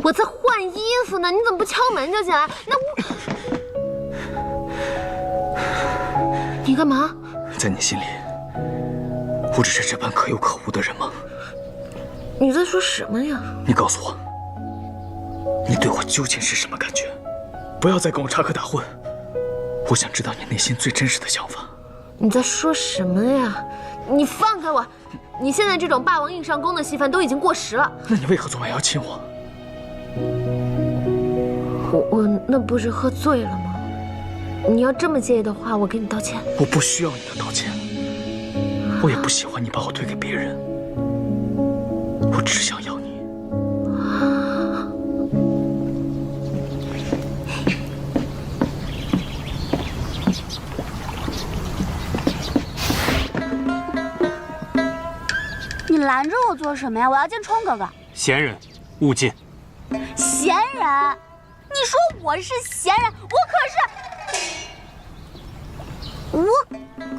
我在换衣服呢，你怎么不敲门就进来？那我……你干嘛？在你心里，我只是这般可有可无的人吗？你在说什么呀？你告诉我，你对我究竟是什么感觉？不要再跟我插科打诨，我想知道你内心最真实的想法。你在说什么呀？你放开我！你现在这种霸王硬上弓的戏份都已经过时了。那你为何昨晚要亲我？我那不是喝醉了吗？你要这么介意的话，我给你道歉。我不需要你的道歉，我也不喜欢你把我推给别人，我只想要你。你拦着我做什么呀？我要见冲哥哥。闲人，勿进。闲人？你说我是闲人？我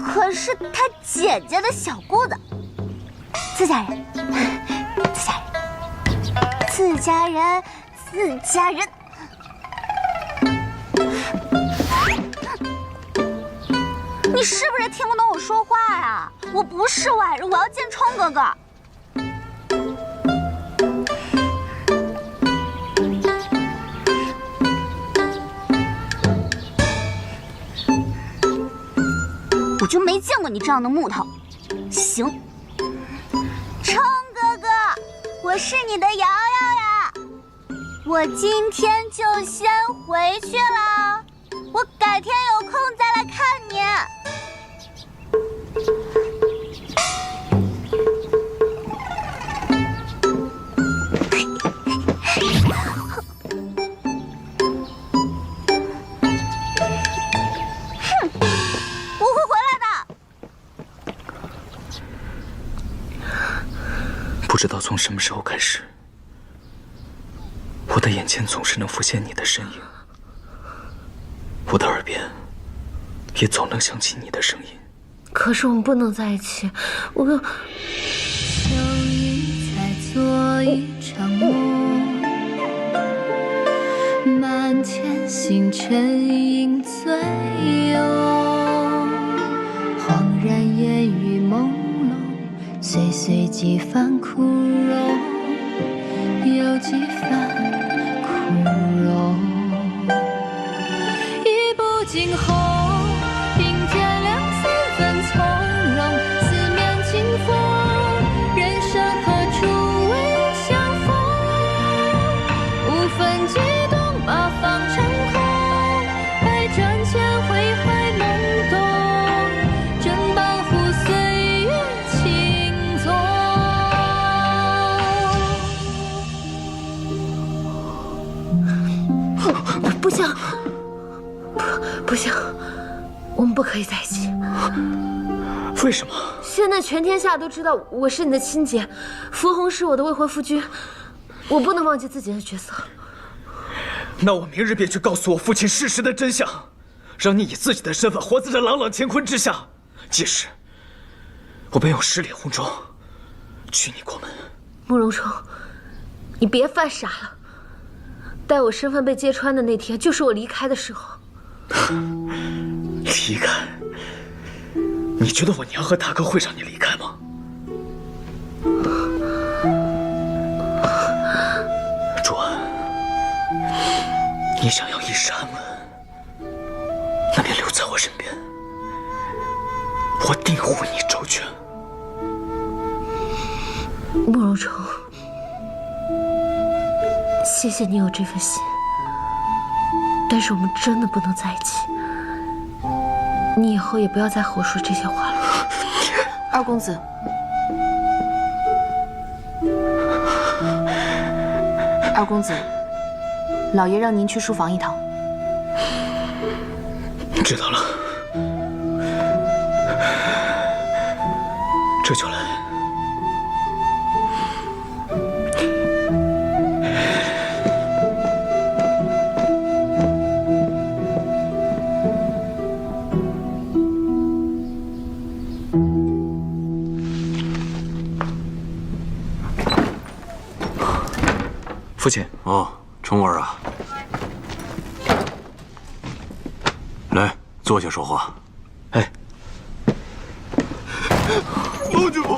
可是他姐姐的小姑子，自家人，自家人。你是不是听不懂我说话啊？我不是外人，我要见冲哥哥。我就没见过你这样的木头。行，冲哥哥，我是你的瑶瑶呀，我今天就先回去了，我改天有空再来看你。不知道从什么时候开始，我的眼前总是能浮现你的身影，我的耳边也总能响起你的声音。可是我们不能在一起，我们……秋雨在做一场梦，满天星辰映醉拥，恍然烟雨朦胧，岁岁几番枯荣，有几番枯荣。一步惊鸿，凭天亮4分从容，四面清风，人生何处未相逢？5分激动，八方成空，百转千回还懵懂，正保护岁月轻纵。不行，不行，我们不可以在一起。为什么？现在全天下都知道我是你的亲姐，福红是我的未婚夫君，我不能忘记自己的角色。那我明日便去告诉我父亲事实的真相，让你以自己的身份活在这朗朗乾坤之下。届时，我便用10里红妆娶你过门。慕容冲，你别犯傻了。待我身份被揭穿的那天，就是我离开的时候。离开？你觉得我娘和大哥会让你离开吗？主安，你想要一世安稳，那便留在我身边，我定护你周全。慕容冲，谢谢你有这份心，但是我们真的不能在一起。你以后也不要再和我说这些话了。二公子，二公子，老爷让您去书房一趟。知道了，这就来。父亲，哦，冲儿啊，来坐下说话。哎，盟主，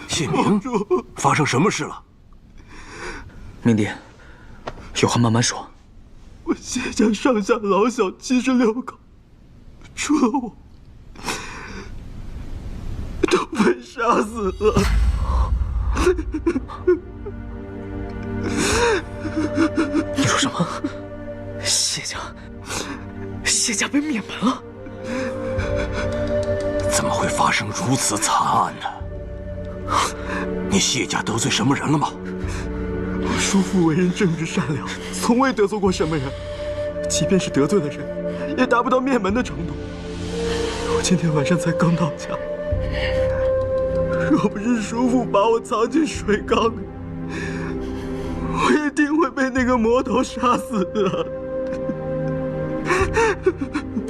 谢明，发生什么事了？明帝，有话慢慢说。我谢家上下老小76口，除了我，都被杀死了。你说什么？谢家被灭门了？怎么会发生如此惨案呢？你谢家得罪什么人了吗？我叔父为人正直善良，从未得罪过什么人，即便是得罪了人，也达不到灭门的程度。我今天晚上才刚到家，若不是叔父把我藏进水缸里，我一定会被那个魔头杀死的。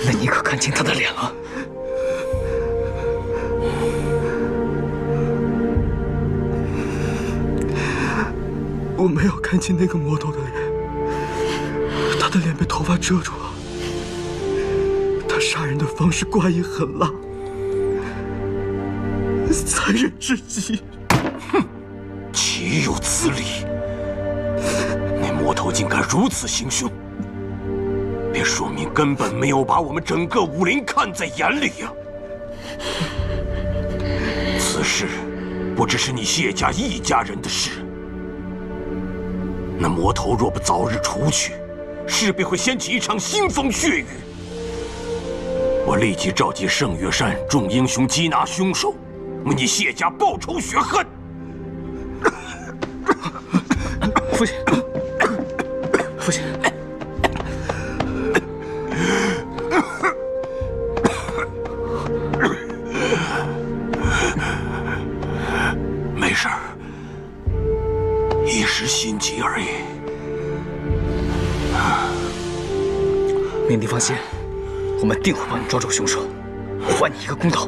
那你可看清他的脸了？我没有看清那个魔头的脸，他的脸被头发遮住了。他杀人的方式怪异狠辣，残忍至极。哼，岂有此理！那魔头竟敢如此行凶，便说明根本没有把我们整个武林看在眼里呀！此事不只是你谢家一家人的事。那魔头若不早日除去，势必会掀起一场腥风血雨。我立即召集圣岳山众英雄缉拿凶手，为你谢家报仇雪恨。父亲，父亲，没事儿，一时心急而已。明帝放心，我们定会帮你抓住凶手，还你一个公道。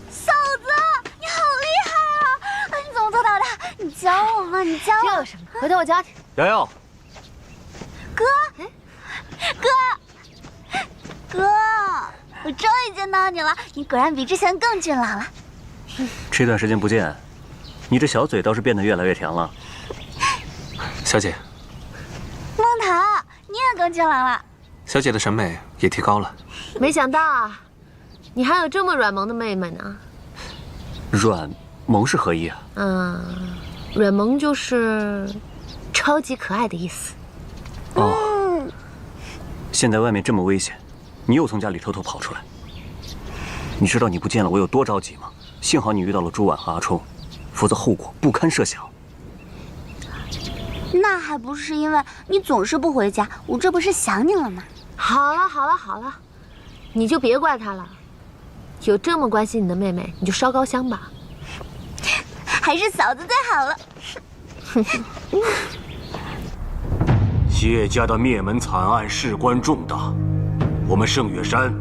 嫂子，你好厉害啊！你怎么做到的？你教我吗？你教我。这有什么？回头我教你。瑶瑶，哥，我终于见到你了！你果然比之前更俊朗了。这段时间不见，你这小嘴倒是变得越来越甜了。小姐，孟桃，你也更俊朗了。小姐的审美也提高了。没想到啊，你还有这么软萌的妹妹呢。软萌是何意啊？软萌就是超级可爱的意思。哦，现在外面这么危险，你又从家里偷偷跑出来，你知道你不见了我有多着急吗？幸好你遇到了朱婉和阿冲，否则后果不堪设想。那还不是因为你总是不回家，我这不是想你了吗？好了，你就别怪她了。有这么关心你的妹妹，你就烧高香吧。还是嫂子最好了。谢家的灭门惨案事关重大，我们圣岳山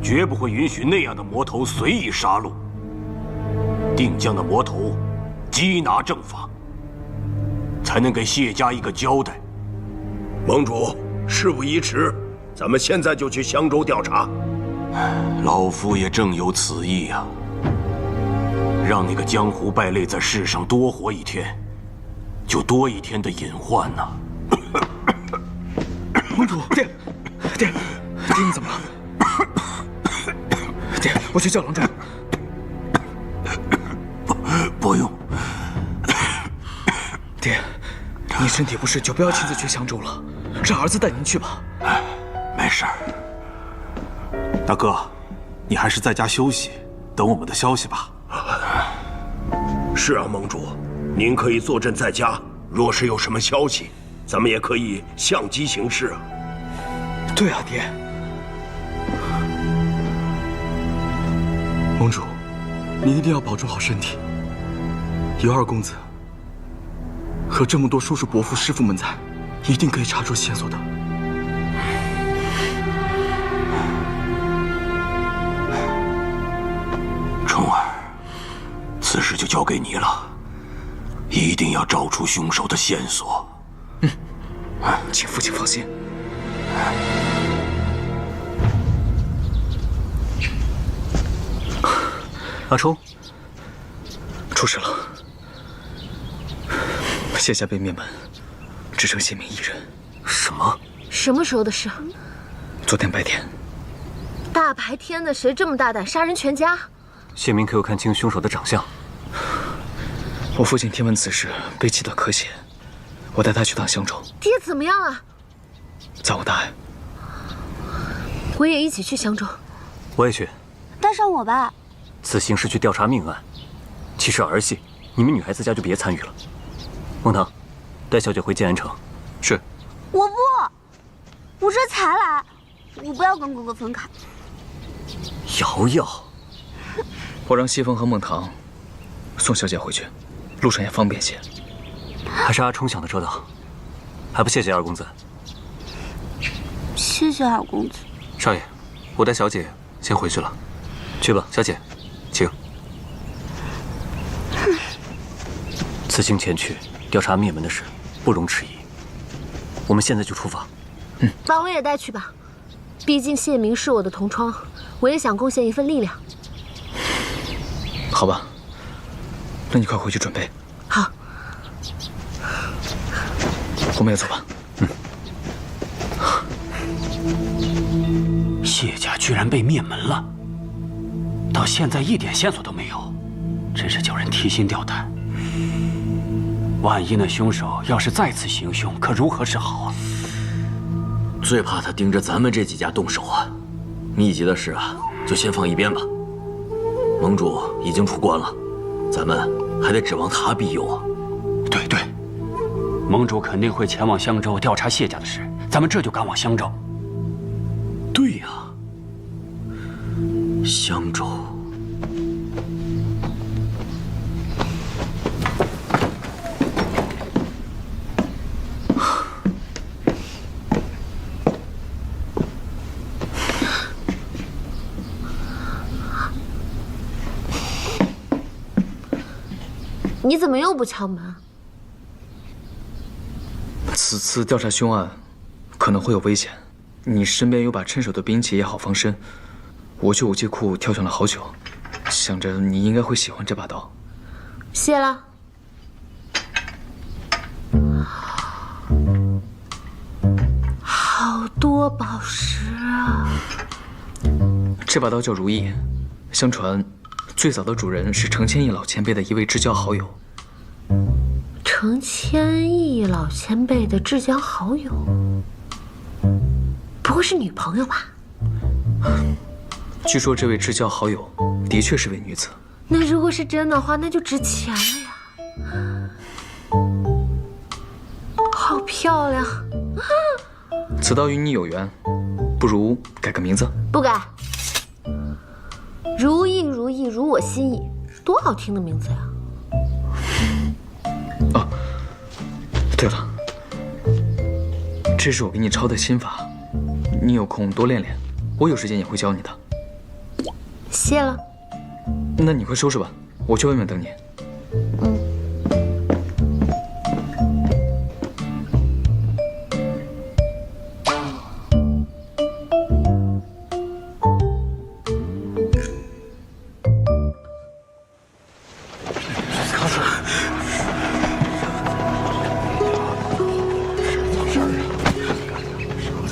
绝不会允许那样的魔头随意杀戮，定将那魔头缉拿正法，才能给谢家一个交代。盟主，事不宜迟，咱们现在就去襄州调查。老夫也正有此意呀，让那个江湖败类在世上多活一天，就多一天的隐患呐。盟主，爹，你怎么了？爹，我去叫郎中。不用。爹，你身体不适就不要亲自去襄州了，让儿子带您去吧。没事儿。大哥，你还是在家休息，等我们的消息吧。是啊，盟主，您可以坐镇在家，若是有什么消息，咱们也可以相机行事啊。对啊，爹。盟主，你一定要保重好身体。尤二公子和这么多叔叔伯父师傅们在，一定可以查出线索的。冲儿，此事就交给你了，以一定要找出凶手的线索。请父亲放心。阿冲，出事了，谢家被灭门，只剩谢明一人。什么？什么时候的事？昨天白天。大白天的，谁这么大胆杀人全家？谢明可有看清凶手的长相？我父亲听闻此事，被气得咳血，我带他去趟襄州。爹怎么样了？暂无大碍。我也一起去襄州。我也去。带上我吧。此行是去调查命案，其实儿戏，你们女孩子家就别参与了。孟棠，带小姐回建安城。是。我不，我这才来，我不要跟哥哥分开。瑶瑶，我让西风和孟棠送小姐回去，路上也方便些。还是阿冲想的周到，还不谢谢二公子？谢谢二公子。少爷，我带小姐先回去了。去吧，小姐，请。此行前去调查灭门的事，不容迟疑。我们现在就出发。把我也带去吧，毕竟谢明是我的同窗，我也想贡献一份力量。好吧，那你快回去准备。好，我们也走吧。谢家居然被灭门了，到现在一点线索都没有，真是叫人提心吊胆。万一那凶手要是再次行凶，可如何是好啊？最怕他盯着咱们这几家动手啊！秘籍的事啊，就先放一边吧。盟主已经出关了，咱们还得指望他庇佑啊。对对，盟主肯定会前往襄州调查谢家的事，咱们这就赶往襄州。对呀，襄州。你怎么又不敲门？此次调查凶案，可能会有危险。你身边有把趁手的兵器也好防身。我去武器库挑选了好久，想着你应该会喜欢这把刀。谢了。好多宝石啊！这把刀叫如意，相传最早的主人是程千义老前辈的一位至交好友。程千义老前辈的至交好友，不会是女朋友吧？据说这位至交好友的确是位女子。那如果是真的话，那就值钱了呀！好漂亮！此刀与你有缘，不如改个名字。不改。如意如意如我心意，多好听的名字呀！哦，对了，这是我给你抄的心法，你有空多练练，我有时间也会教你的。谢了。那你快收拾吧，我去外面等你。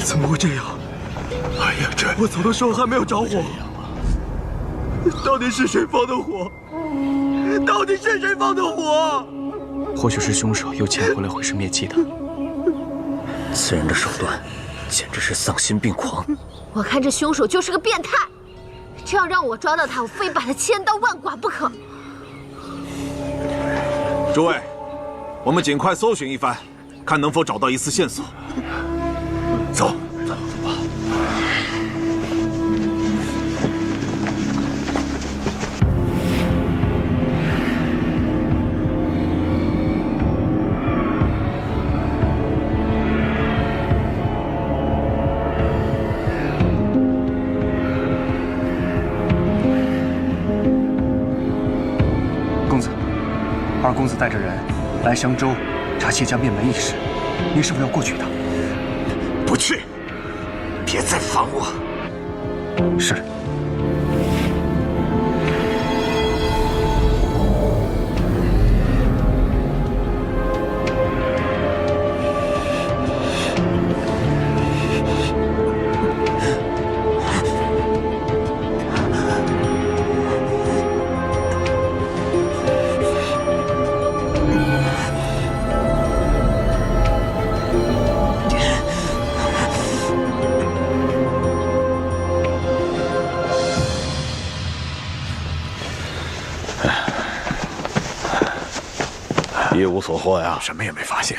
怎么会这样？哎呀，这我走的时候还没有着火，到底是谁放的火？到底是谁放的火？或许是凶手又潜回来毁尸灭迹的。此人的手段简直是丧心病狂。我看这凶手就是个变态，这要让我抓到他，我非把他千刀万剐不可。诸位，我们尽快搜寻一番，看能否找到一丝线索。走。公子，二公子带着人来襄州查谢家灭门一事，您是否要过去一趟？不去，别再烦我。是。一无所获呀，什么也没发现。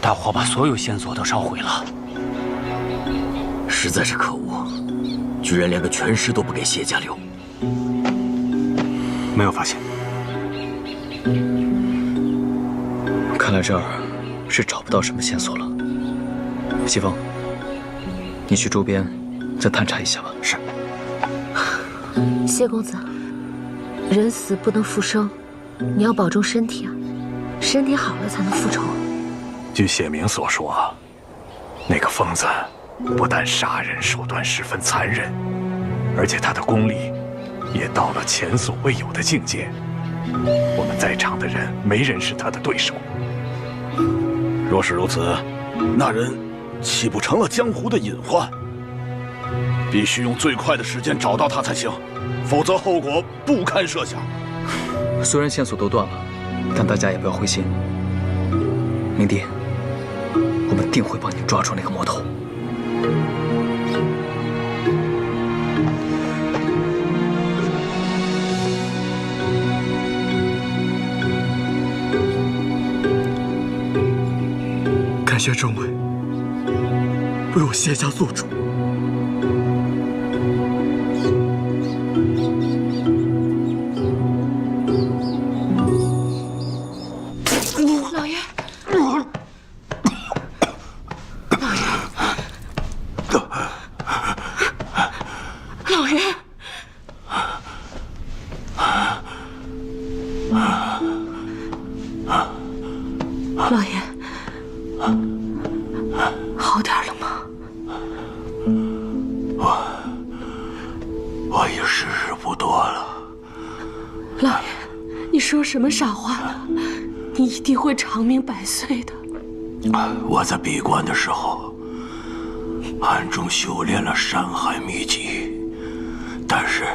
大火把所有线索都烧毁了，实在是可恶，居然连个全尸都不给谢家留。没有发现。看来这儿是找不到什么线索了。西风，你去周边再探查一下吧。是。谢公子，人死不能复生。你要保重身体啊，身体好了才能复仇。据谢明所说，那个疯子不但杀人手段十分残忍，而且他的功力也到了前所未有的境界。我们在场的人没人是他的对手。若是如此，那人岂不成了江湖的隐患？必须用最快的时间找到他才行，否则后果不堪设想。虽然线索都断了，但大家也不要灰心。明帝，我们定会帮你抓住那个魔头。感谢众位为我谢家做主。老爷，老爷，老爷，好点了吗？我已时日不多了。老爷，你说什么傻话呢？你一定会长命百岁的。我在闭关的时候，暗中修炼了山海秘籍，但是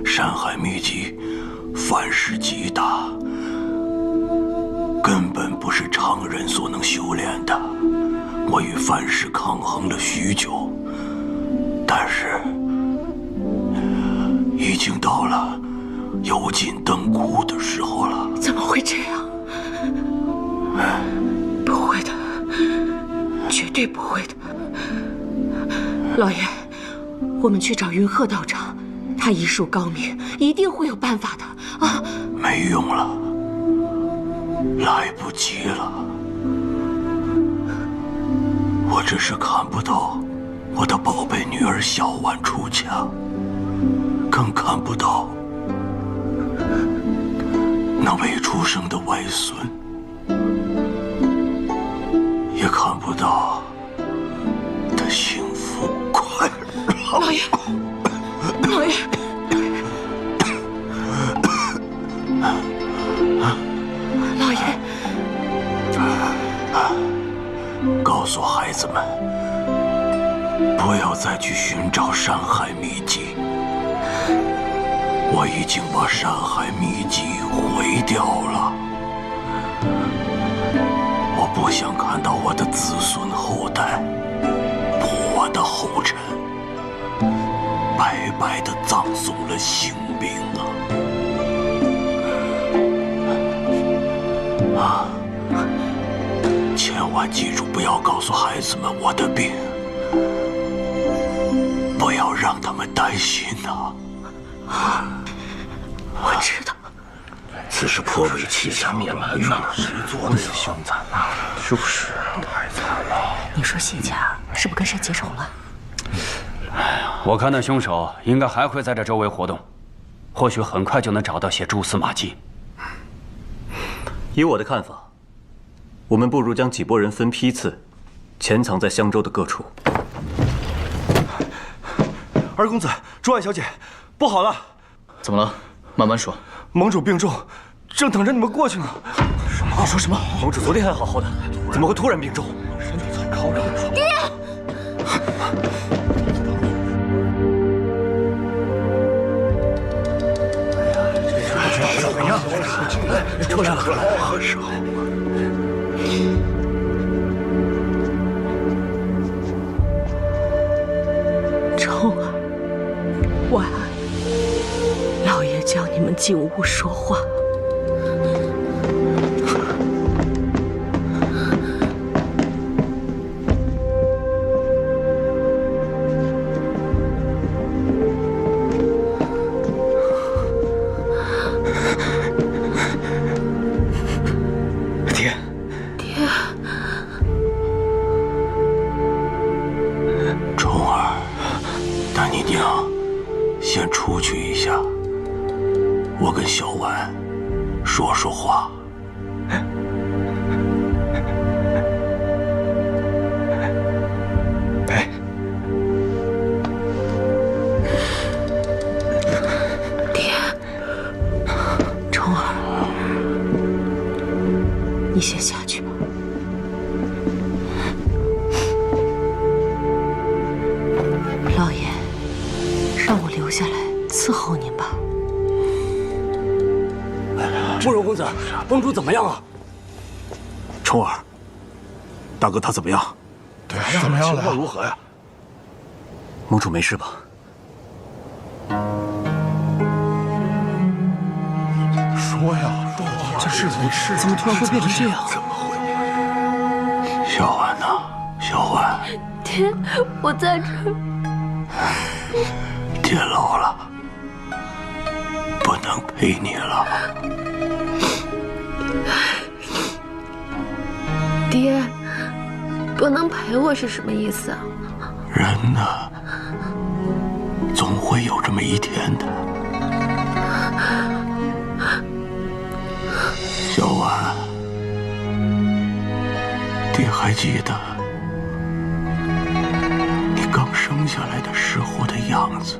山海秘籍范式极大，根本不是常人所能修炼的。我与范式抗衡了许久，但是已经到了油尽灯枯的时候了。怎么会这样？不会的，绝对不会的。老爷，我们去找云鹤道长，他医术高明，一定会有办法的啊！没用了，来不及了。我只是看不到我的宝贝女儿小婉出家，更看不到那未出生的外孙，也看不到他幸福快乐。老爷，老爷，老爷，告诉孩子们，不要再去寻找山海秘籍。我已经把山海秘籍毁掉了。我不想看到我的子孙后代步我的后尘，白白的葬送了性命啊！千万记住，不要告诉孩子们我的病，不要让他们担心啊！我知道，此事颇为气家灭门呐，谁做的呀？凶残呐！就是太惨了。你说谢家是不是跟谁结仇了？我看那凶手应该还会在这周围活动，或许很快就能找到些蛛丝马迹。以我的看法，我们不如将几拨人分批次，潜藏在襄州的各处。二公子，朱婉小姐，不好了！怎么了？慢慢说。盟主病重，正等着你们过去呢。什么？你说什么？盟主昨天还好好的，怎么会突然病重？身体才靠着。爹！怎么样？出来了，何时候？冲儿，晚安。老爷叫你们进屋说话。爹，爹，虫儿，带你娘先出去一下，我跟小婉说说话。哎，爹，冲儿，你先下去吧。老爷，让我留下来伺候您吧。慕容公子，盟主怎么样啊？冲儿，大哥他怎么样？对，怎么样了？情况如何呀？盟主没事吧？说呀，这事情怎么突然会变成这样？怎么会？小婉呐，小婉，爹，我在这儿。爹老了，不能陪你了。爹，不能陪我是什么意思啊？人呢，总会有这么一天的。小婉，爹还记得你刚生下来的时候的样子，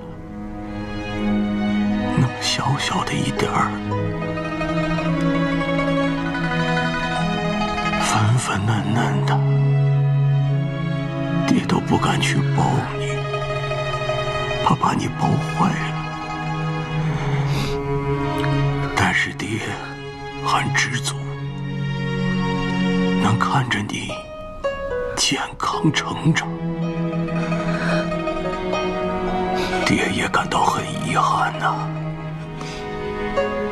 那么小小的一点儿，粉粉嫩嫩的，爹都不敢去抱你，怕把你抱坏了。但是爹很知足，能看着你健康成长，爹也感到很遗憾呐。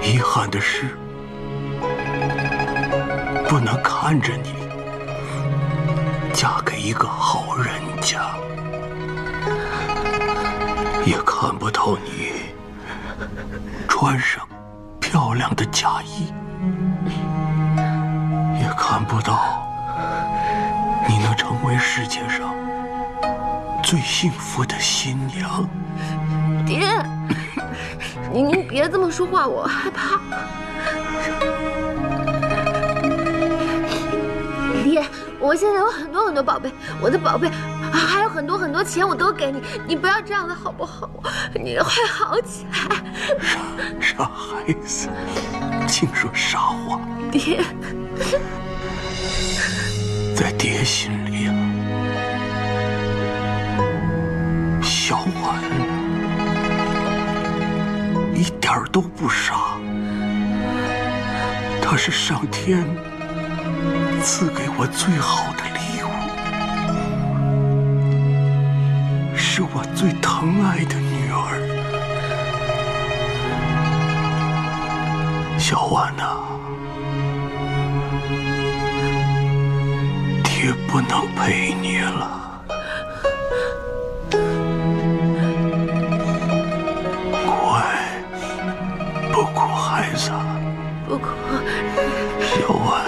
遗憾的是，不能看着你嫁给一个好人家，也看不到你穿上漂亮的嫁衣，也看不到你能成为世界上最幸福的新娘。爹，您别这么说话，我害怕。爹，我现在有很多宝贝，我的宝贝还有很多钱，我都给你，你不要这样的好不好？你会好起来。傻孩子，净说傻话。爹，在爹心里啊，小婉一点儿都不傻，她是上天赐给我最好的礼物，是我最疼爱的女儿。小婉呐，爹不能陪你了。不哭，孩子，不哭。小婉，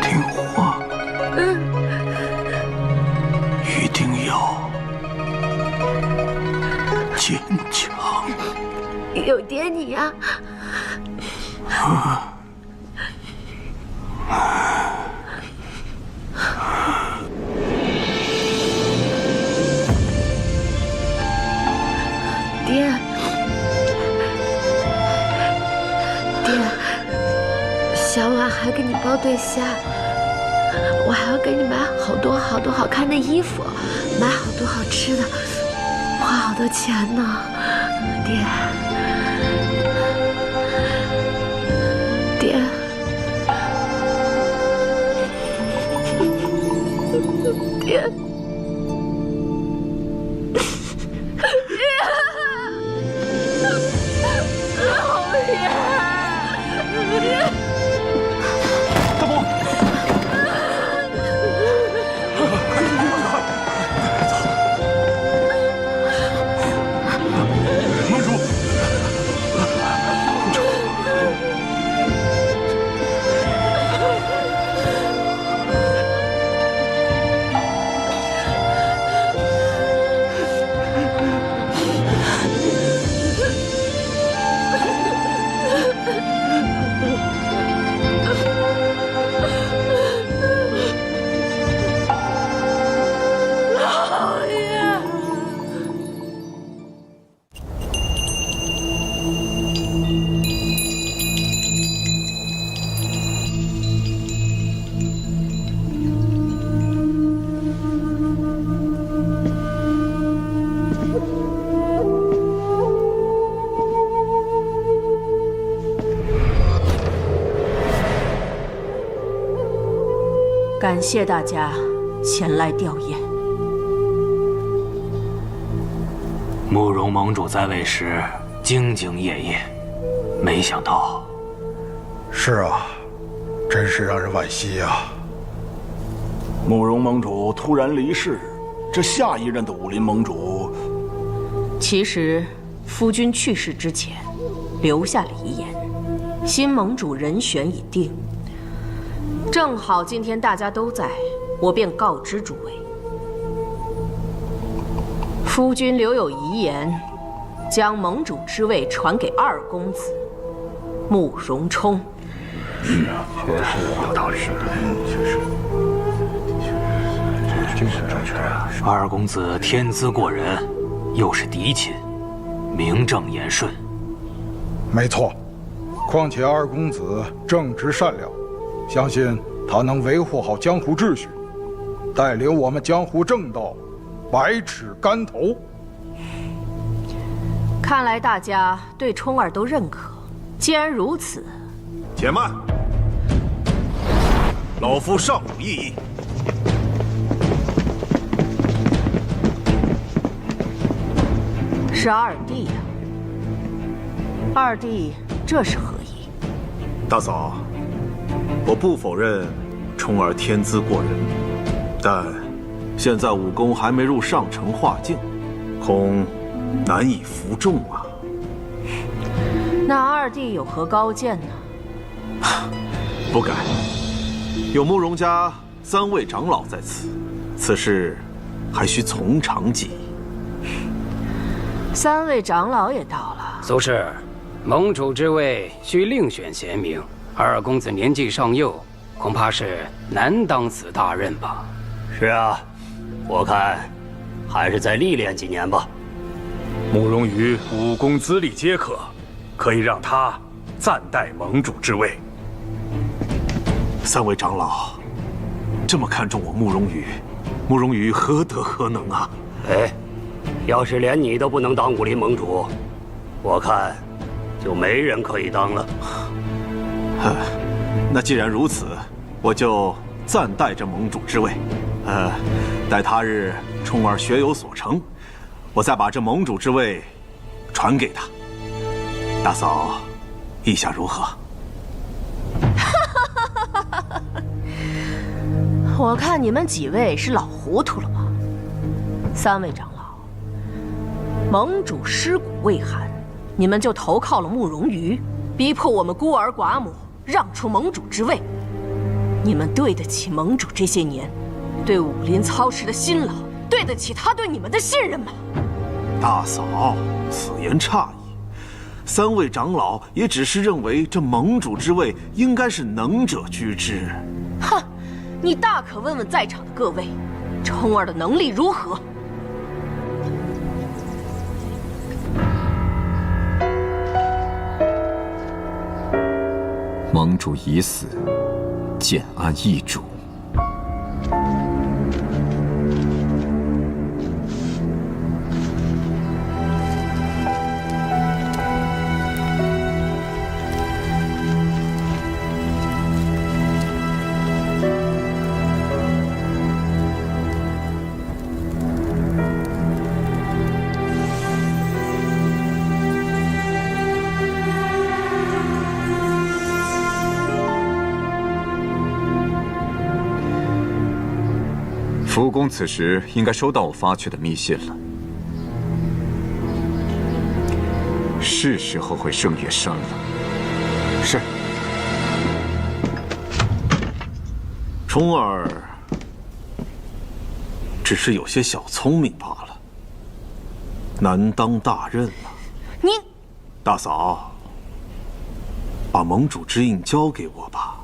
听话，一定要坚强。有爹你呀！爹，小婉还给你包对虾，我还要给你买好多好看的衣服，买好多好吃的，花好多钱呢，爹。爹。感谢大家前来吊唁。慕容盟主在位时兢兢业业，没想到……是啊，真是让人惋惜啊！慕容盟主突然离世，这下一任的武林盟主……其实，夫君去世之前，留下了遗言，新盟主人选已定。正好今天大家都在，我便告知诸位，夫君留有遗言，将盟主之位传给二公子慕容冲。是啊，确实有道理。确实，精神正确啊。二公子天资过人，又是嫡亲，名正言顺。没错，况且二公子正直善良。相信他能维护好江湖秩序，带领我们江湖正道，百尺竿头。看来大家对冲儿都认可。既然如此，且慢，老夫尚有异议。是二弟呀，二弟这是何意？大嫂。我不否认冲儿天资过人，但现在武功还没入上乘化境，恐难以服众啊。那二弟有何高见呢？不敢，有慕容家3位长老在此，此事还需从长计议。3位长老也到了。苏轼，盟主之位需另选贤明。二公子年纪尚幼，恐怕是难当此大任吧？是啊，我看还是再历练几年吧。慕容羽武功资历皆可，可以让他暂代盟主之位。 3位长老这么看重我慕容羽，慕容羽何德何能啊？哎，要是连你都不能当武林盟主，我看就没人可以当了。那既然如此，我就暂代这盟主之位。待他日冲儿学有所成，我再把这盟主之位传给他。大嫂，意下如何？我看你们几位是老糊涂了吧？3位长老，盟主尸骨未寒，你们就投靠了慕容羽，逼迫我们孤儿寡母让出盟主之位。你们对得起盟主这些年对武林操持的辛劳，对得起他对你们的信任吗？大嫂，此言差矣。3位长老也只是认为这盟主之位应该是能者居之。哼，你大可问问在场的各位，冲儿的能力如何？盟主已死，建安易主。福公此时应该收到我发去的密信了，是时候回圣月山了。是。冲儿只是有些小聪明罢了，难当大任了。你，大嫂，把盟主之印交给我吧，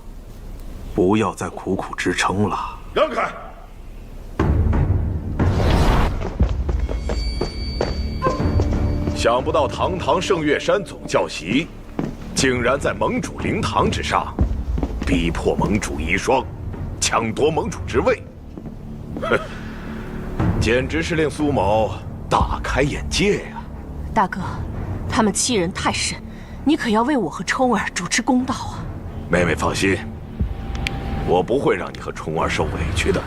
不要再苦苦支撑了。让开！想不到堂堂圣月山总教习，竟然在盟主灵堂之上，逼迫盟主遗孀，抢夺盟主之位。哼，简直是令苏某大开眼界呀！大哥，他们欺人太甚，你可要为我和冲儿主持公道啊！妹妹放心，我不会让你和冲儿受委屈的。